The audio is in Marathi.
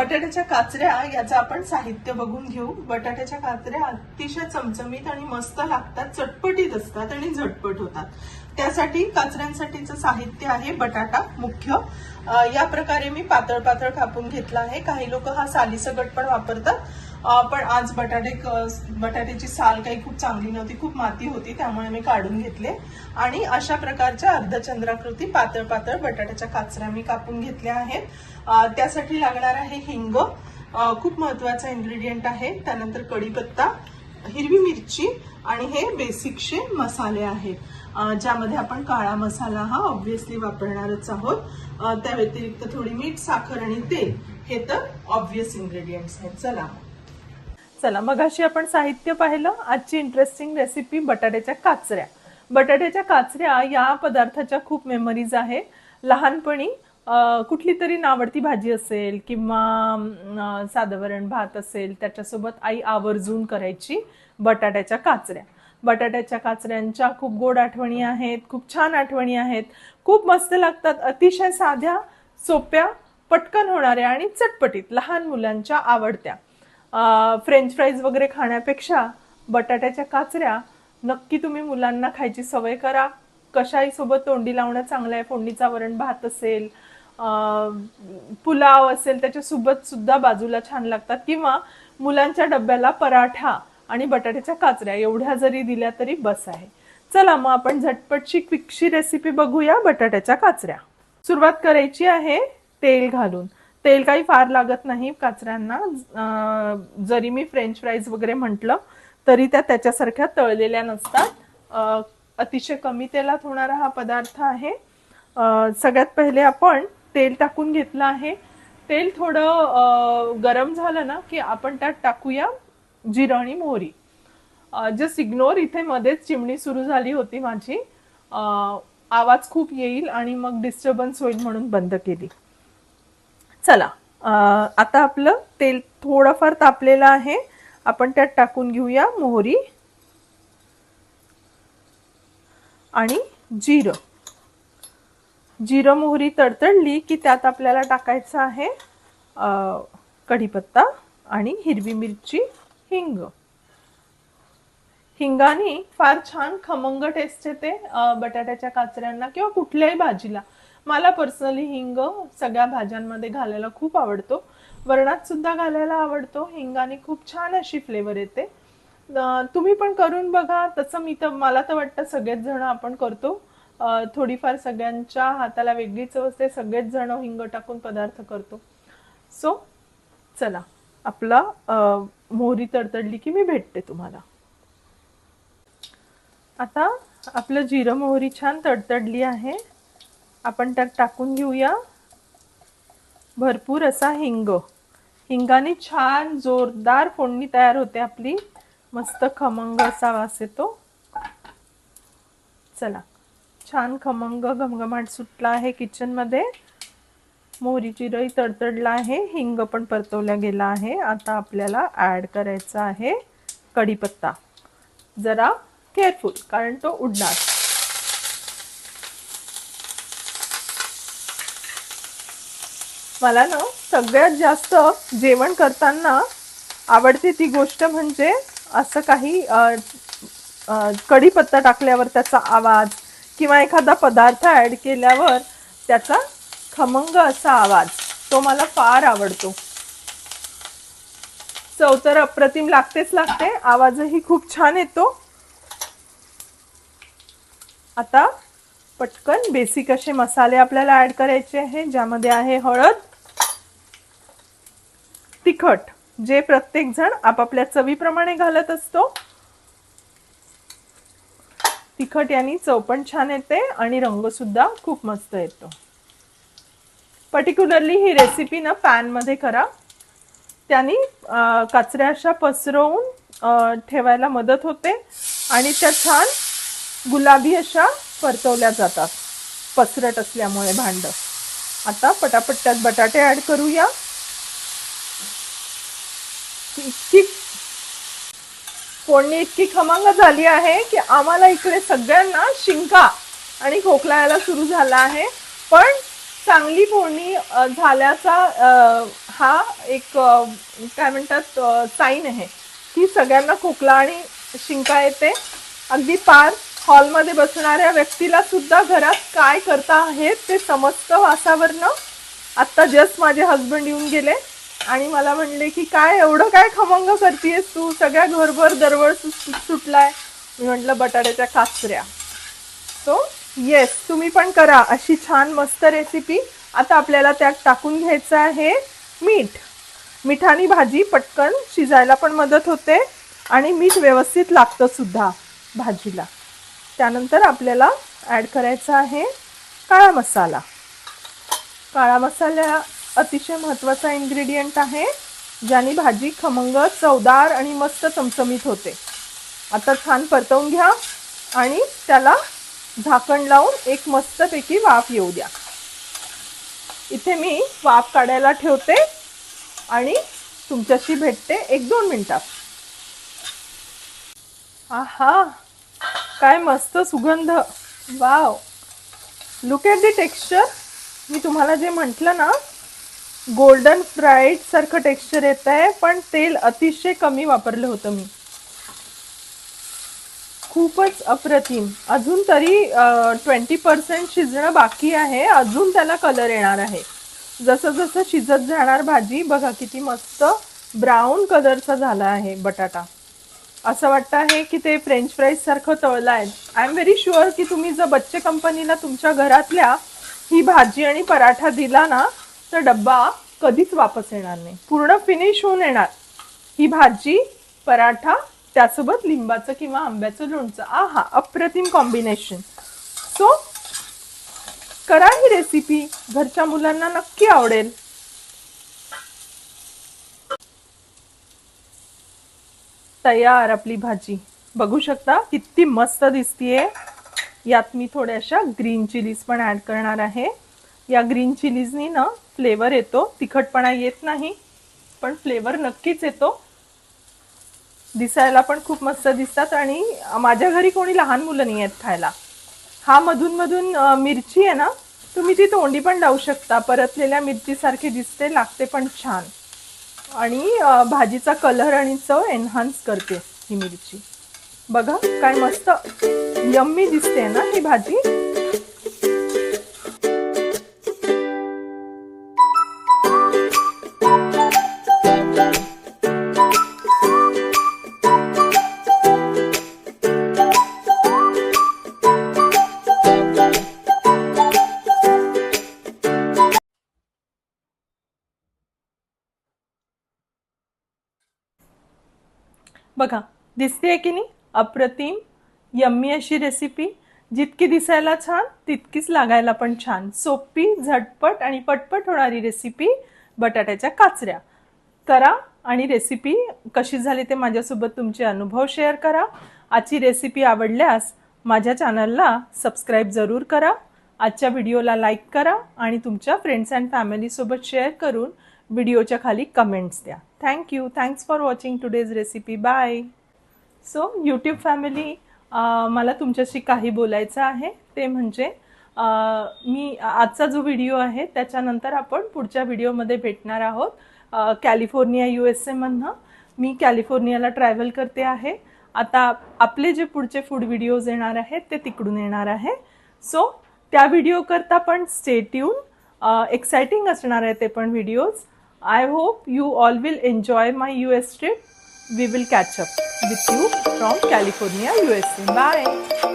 बटाट्याच्या काचऱ्या याचं आपण साहित्य बघून घेऊ। बटाट्याच्या काचऱ्या अतिशय चमचमीत आणि मस्त लागतात, चटपटीत असतात आणि झटपट होतात। त्यासाठी काचऱ्यांसाठीचं साहित्य आहे बटाटा मुख्य। या प्रकारे मी पातळ पातळ कापून घेतला आहे। काही लोक हा सालीसकट पण वापरतात, पण आज बटाट्याची साल काही खूप चांगली नव्हती, खूप माती होती, त्यामुळे मी काढून घेतले आणि अशा प्रकारच्या अर्धचंद्राकृती पातळ पातळ बटाट्याच्या काचऱ्या मी कापून घेतल्या आहेत। त्यासाठी लागणार आहे हिंग, खूप महत्त्वाचा इन्ग्रेडियंट आहे। त्यानंतर कढीपत्ता, हिरवी मिरची आणि हे बेसिकशे मसाले आहेत, ज्यामध्ये आपण काळा मसाला हा ऑब्व्हियसली वापरणारच आहोत। त्या व्यतिरिक्त थोडी मीठ, साखर आणि तेल हे तर ऑब्व्हियस इन्ग्रेडियंट्स आहेत। चला मगाशी आपण साहित्य पाहिलं। आजची इंटरेस्टिंग रेसिपी बटाट्याच्या काचऱ्या। बटाट्याच्या काचऱ्या या पदार्थाच्या खूप मेमरीज आहे। लहानपणी कुठली तरी नावडती भाजी असेल किंवा साधं वरण भात असेल, त्याच्यासोबत आई आवर्जून करायची बटाट्याच्या काचऱ्या। बटाट्याच्या काचऱ्यांच्या खूप गोड आठवणी आहेत, खूप छान आठवणी आहेत, खूप मस्त लागतात। अतिशय साध्या, सोप्या, पटकन होणाऱ्या आणि चटपटीत, लहान मुलांच्या आवडत्या। फ्रेंच फ्राईज वगैरे खाण्यापेक्षा बटाट्याच्या काचऱ्या नक्की तुम्ही मुलांना खायची सवय करा। कशाही सोबत तोंडी लावणं चांगलं आहे। फोडणीचा वरण भात असेल, पुलाव असेल, त्याच्यासोबत सुद्धा बाजूला छान लागतात, किंवा मुलांच्या डब्याला पराठा आणि बटाट्याच्या काचऱ्या एवढ्या जरी दिल्या तरी बस आहे। चला मग आपण झटपटची क्विकशी रेसिपी बघूया बटाट्याच्या काचऱ्या। सुरुवात करायची आहे तेल घालून। तेल काही फार लागत नाही काचऱ्यांना। जरी मी फ्रेंच फ्राईज वगैरे म्हटलं तरी त्या त्याच्यासारख्या तळलेल्या नसतात। अतिशय कमी तेलात होणारा हा पदार्थ आहे। सगळ्यात पहिले आपण तेल टाकून घेतलं आहे। तेल थोडं गरम झालं ना की आपण त्यात टाकूया जिरं आणि मोहरी। जस्ट इग्नोर, इथे मध्येच चिमणी सुरू झाली होती माझी, आवाज खूप येईल आणि मग डिस्टर्बन्स होईल म्हणून बंद केली। चला आता आपलं तेल थोडंफार तापलेलं आहे। आपण त्यात टाकून घेऊया मोहरी आणि जिरं। जिरं मोहरी तडतडली की त्यात आपल्याला टाकायचं आहे कढीपत्ता आणि हिरवी मिरची, हिंग। हिंगाने फार छान खमंग टेस्ट येते बटाट्याच्या काचऱ्यांना किंवा कुठल्याही भाजीला। मला पर्सनली हिंग सगळ्या भाज्यांमध्ये घालायला खूप आवडतो, वरणात सुद्धा घालायला आवडतो। हिंगाने खूप छान अशी फ्लेवर येते। तुम्ही पण करून बघा। तसं मला तर वाटतं सगळेच जण आपण करतो। थोडीफार सगळ्यांच्या हाताला वेगळी चव असते, सगळेच जण हिंग टाकून पदार्थ करतो। सो चला, आपला मोहरी तडतडली की मी भेटते तुम्हाला। आता आपलं जिरं मोहरी छान तडतडली आहे। आपण त्यात टाकून घेऊया भरपूर असा हिंग। हिंगाने छान जोरदार फोडणी तयार होते आपली, मस्त खमंग असा वास येतो। चला, छान खमंग घमघमाट सुटला आहे किचन मध्ये। मोहरी जिरंही तडतडला आहे, हिंग पण परतवला गेला आहे। आता आपल्याला ऍड करायचा आहे कढीपत्ता। जरा केअरफुल, कारण तो उडणार। मला ना सगळ्यात जास्त जेवण करताना आवडते ती गोष्ट म्हणजे असं काही कढीपत्ता टाकल्यावर त्याचा आवाज किंवा एखादा पदार्थ ऍड केल्यावर त्याचा खमंग असा आवाज, तो मला फार आवडतो। चव तर अप्रतिम लागतेच लागते, आवाजही खूप छान येतो। आता पटकन बेसिक असे मसाले आपल्याला ऍड करायचे आहे, ज्यामध्ये आहे हळद, तिखट, जे प्रत्येक जण आपापल्या चवीप्रमाणे घालत असतो। तिखट यानी चव पण छान येते आणि रंग सुद्धा खूप मस्त येतो। पर्टिक्युलरली ही रेसिपी ना पॅन मध्ये करा, त्यानी काचऱ्या अशा पसरवून ठेवायला मदत होते आणि त्या छान गुलाबी अशा परतवल्या जातात, पसरट असल्यामुळे भांड। आता पटापट त्यात बटाटे ऍड करूया। फोडणी इतकी खमंग झाली आहे की आम्हाला इकडे सगळ्यांना शिंका आणि खोकला यायला सुरू झाला आहे, पण चांगली फोडणी झाल्याचा हा एक काय म्हणतात साईन आहे की सगळ्यांना खोकला आणि शिंका येते. अगदी पार हॉलमध्ये बसणाऱ्या व्यक्तीला सुद्धा घरात काय करता आहेत ते समजतं वासावरनं. आत्ता जस्ट माझे हस्बंड येऊन गेले आणि मला म्हणले की काय एवढं काय खमंग करतेस तू, सगळ्या घरभर दरवळ सुटलाय. मी म्हटलं बटाट्याच्या काचऱ्या. सो येस, तुम्ही पण करा अशी छान मस्त रेसिपी. आता आपल्याला त्यात टाकून घ्यायचं आहे मीठ. मिठानी भाजी पटकन शिजायला पण मदत होते आणि मीठ व्यवस्थित लागतं सुद्धा भाजीला. त्यानंतर आपल्याला ॲड करायचा आहे काळा मसाला. काळा मसाला अतिशय महत्त्वाचा इन्ग्रेडियंट आहे, ज्याने भाजी खमंग, चवदार आणि मस्त चमचमीत होते. आता छान परतवून घ्या आणि त्याला झाकण लावून एक मस्तपैकी वाफ येऊ द्या. इथे मी वाफ काढायला ठेवते आणि तुमच्याशी भेटते 1-2 मिनिटात. आहा, काय मस्त सुगंध. Wow, look at the texture. मी तुम्हाला जे म्हटलं ना, गोल्डन फ्राईड सारखं टेक्स्चर येत आहे, पण तेल अतिशय कमी वापरलं होतं मी. खूपच अप्रतिम. अजून तरी 20% शिजणं बाकी आहे. अजून त्याला कलर येणार आहे. जसं जसं शिजत जाणार भाजी, बघा किती मस्त ब्राऊन कलरचा झाला आहे बटाटा. असं वाटतं आहे की ते फ्रेंच फ्राईज सारखं तळलं आहे. आय एम व्हेरी शुअर की तुम्ही जर बच्चे कंपनीला तुमच्या घरातल्या ही भाजी आणि पराठा दिला ना, तर डब्बा कधीच वापस येणार नाही. पूर्ण फिनिश होऊन येणार ही भाजी, पराठा, त्यासोबत लिंबाचं किंवा आंब्याचं लोणचं. आहा, अप्रतिम कॉम्बिनेशन. सो करा ही रेसिपी, घरच्या मुलांना नक्की आवडेल. तयार आपली भाजी. बघू शकता किती मस्त दिसतीये. यात मी थोड्याशा ग्रीन चिलीज पण ॲड करणार आहे. या ग्रीन चिलीजनी ना फ्लेवर येतो, तिखटपणा येत नाही, पण फ्लेवर नक्कीच येतो. दिसायला पण खूप मस्त दिसतात आणि माझ्या घरी कोणी लहान मुलं नाही आहेत खायला. हा मधून मधून मिरची आहे ना, तुम्ही ती तोंडी पण लावू शकता. परतलेल्या मिरचीसारखी दिसते, लागते पण छान आणि भाजीचा कलर आणि चव एनहान्स करते ही मिरची. बघा काय मस्त यम्मी दिसते ना ही भाजी. बघा दिसते की नाही, अप्रतिम यम्मी अशी रेसिपी. जितकी दिसायला छान तितकीच लागायला पण छान. सोपी, झटपट आणि पटपट होणारी रेसिपी बटाट्याच्या काचऱ्या. करा आणि रेसिपी कशी झाली ते माझ्यासोबत तुमचे अनुभव शेअर करा. आजची रेसिपी आवडल्यास माझ्या चॅनलला सबस्क्राईब जरूर करा. आजच्या व्हिडिओला लाईक करा आणि तुमच्या फ्रेंड्स अँड फॅमिलीसोबत शेअर करून व्हिडिओच्या खाली कमेंट्स द्या. Thank you. Thanks for watching today's recipe. Bye. So YouTube family, मला तुमच्याशी काही बोलायचं आहे. ते म्हणजे मी आजचा जो व्हिडिओ आहे त्याच्यानंतर आपण पुढच्या व्हिडिओमध्ये भेटणार आहोत. कॅलिफोर्निया USA मधनं मी कॅलिफोर्नियाला ट्रॅव्हल करते आहे. आता आपले जे पुढचे फूड व्हिडिओज येणार आहेत ते तिकडून येणार आहे. सो त्या व्हिडिओ करता पण स्टे ट्यून. एक्साइटिंग असणार आहे ते पण videos. I hope you all will enjoy my US trip. We will catch up with you from California, USA. Bye.